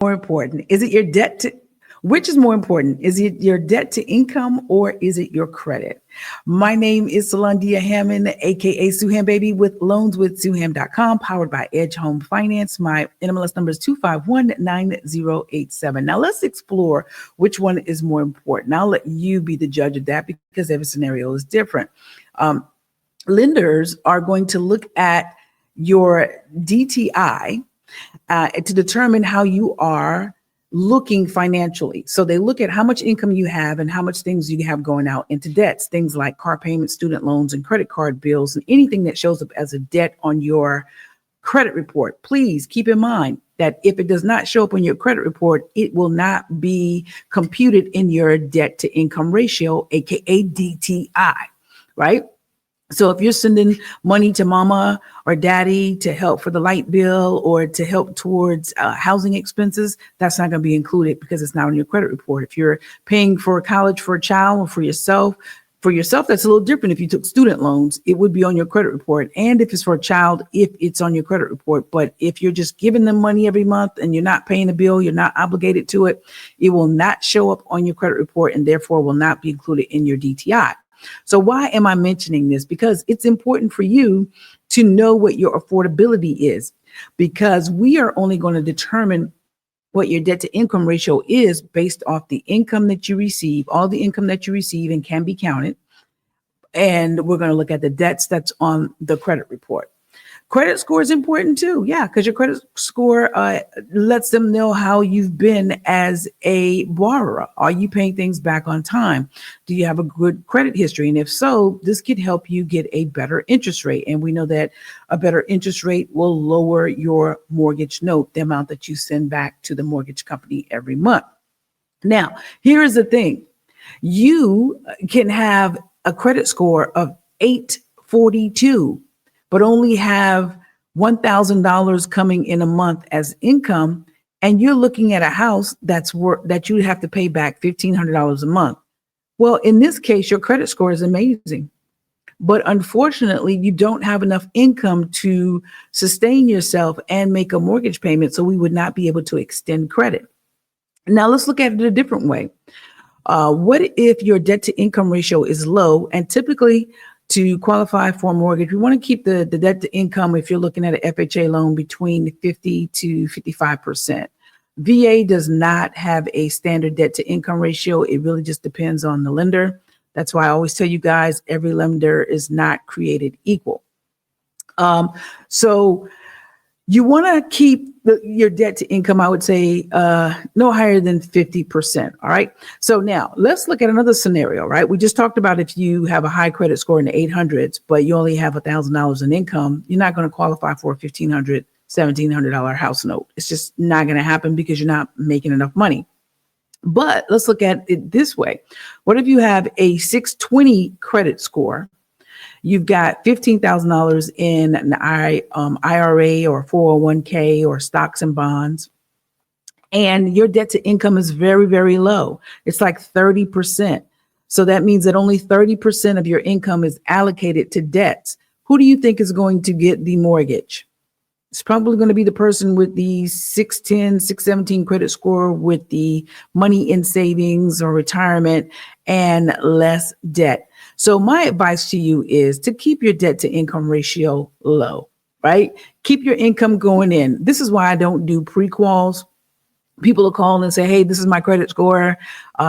more important? Is it your debt to, which is more important? Is it your debt to income or is it your credit? My name is Solandia Hammond, aka Sueham Baby, with loanswithsueham.com, powered by Edge Home Finance. My NMLS number is 2519087. Now let's explore which one is more important. I'll let you be the judge of that because every scenario is different. Lenders are going to look at your DTI to determine how you are looking financially. So they look at how much income you have and how much things you have going out into debts, things like car payments, student loans, and credit card bills, and anything that shows up as a debt on your credit report. Please keep in mind that if it does not show up on your credit report, it will not be computed in your debt to income ratio, aka DTI, right? So if you're sending money to mama or daddy to help for the light bill or to help towards housing expenses, that's not going to be included because it's not on your credit report. If you're paying for college for a child or for yourself, that's a little different. If you took student loans, it would be on your credit report. And if it's for a child, if it's on your credit report. But if you're just giving them money every month and you're not paying a bill, you're not obligated to it, it will not show up on your credit report and therefore will not be included in your DTI. So why am I mentioning this? Because it's important for you to know what your affordability is, because we are only going to determine what your debt to income ratio is based off the income that you receive, all the income that you receive and can be counted. And we're going to look at the debts that's on the credit report. Credit score is important too. Yeah, because your credit score lets them know how you've been as a borrower. Are you paying things back on time? Do you have a good credit history? And if so, this could help you get a better interest rate. And we know that a better interest rate will lower your mortgage note, the amount that you send back to the mortgage company every month. Now, here is the thing. You can have a credit score of 842, but only have $1,000 coming in a month as income, and you're looking at a house that you have to pay back $1,500 a month. Well, in this case, your credit score is amazing, but unfortunately, you don't have enough income to sustain yourself and make a mortgage payment, so we would not be able to extend credit. Now, let's look at it a different way. What if your debt to income ratio is low, and typically to qualify for a mortgage, we want to keep the debt to income, if you're looking at an FHA loan, between 50 to 55%. VA does not have a standard debt to income ratio. It really just depends on the lender. That's why I always tell you guys, every lender is not created equal. So you want to keep your debt to income, I would say, no higher than 50%. All right. So now let's look at another scenario, right? We just talked about if you have a high credit score in the 800s, but you only have $1,000 in income, you're not going to qualify for a $1,500, $1,700 house note. It's just not going to happen because you're not making enough money. But let's look at it this way. What if you have a 620 credit score? You've got $15,000 in an IRA or 401k or stocks and bonds, and your debt to income is very, very low. It's like 30%. So that means that only 30% of your income is allocated to debts. Who do you think is going to get the mortgage? It's probably going to be the person with the 610, 617 credit score with the money in savings or retirement and less debt. So my advice to you is to keep your debt to income ratio low, right? Keep your income going in. This is why I don't do pre-quals. People will call and say, hey, this is my credit score.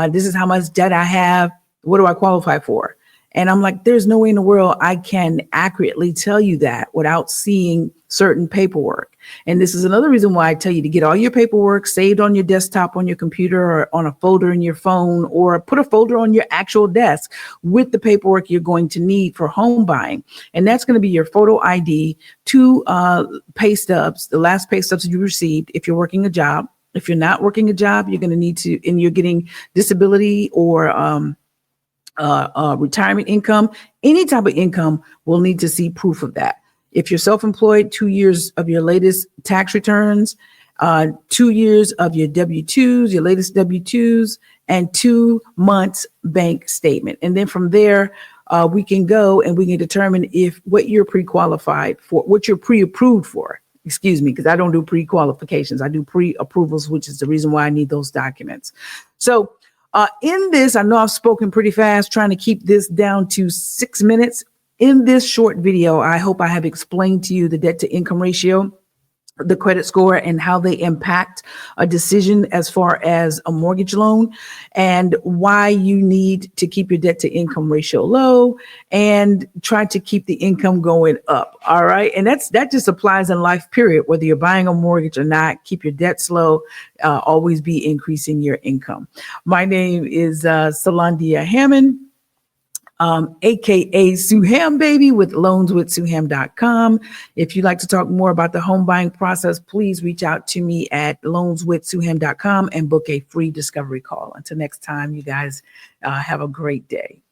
This is how much debt I have. What do I qualify for? And I'm like, there's no way in the world I can accurately tell you that without seeing certain paperwork. And this is another reason why I tell you to get all your paperwork saved on your desktop, on your computer, or on a folder in your phone, or put a folder on your actual desk with the paperwork you're going to need for home buying. And that's going to be your photo ID, 2 pay stubs, the last pay stubs you received if you're working a job. If you're not working a job, you're going to need to, and you're getting disability or retirement income, any type of income, will need to see proof of that. If you're self-employed, 2 years of your latest tax returns, 2 years of your W-2s, your latest W-2s, and 2 months bank statement. And then from there, we can go and we can determine if what you're pre-qualified for, what you're pre-approved for. excuse me, because I don't do pre-qualifications. I do pre-approvals, which is the reason why I need those documents. So in this, I know I've spoken pretty fast, trying to keep this down to 6 minutes. In this short video, I hope I have explained to you the debt to income ratio, the credit score, and how they impact a decision as far as a mortgage loan, and why you need to keep your debt to income ratio low and try to keep the income going up. All right. And that just applies in life, period. Whether you're buying a mortgage or not, keep your debt low, always be increasing your income. My name is Salandia Hammond. AKA Sueham, baby, with loanswithsueham.com. If you'd like to talk more about the home buying process, please reach out to me at loanswithsueham.com and book a free discovery call. Until next time, you guys have a great day.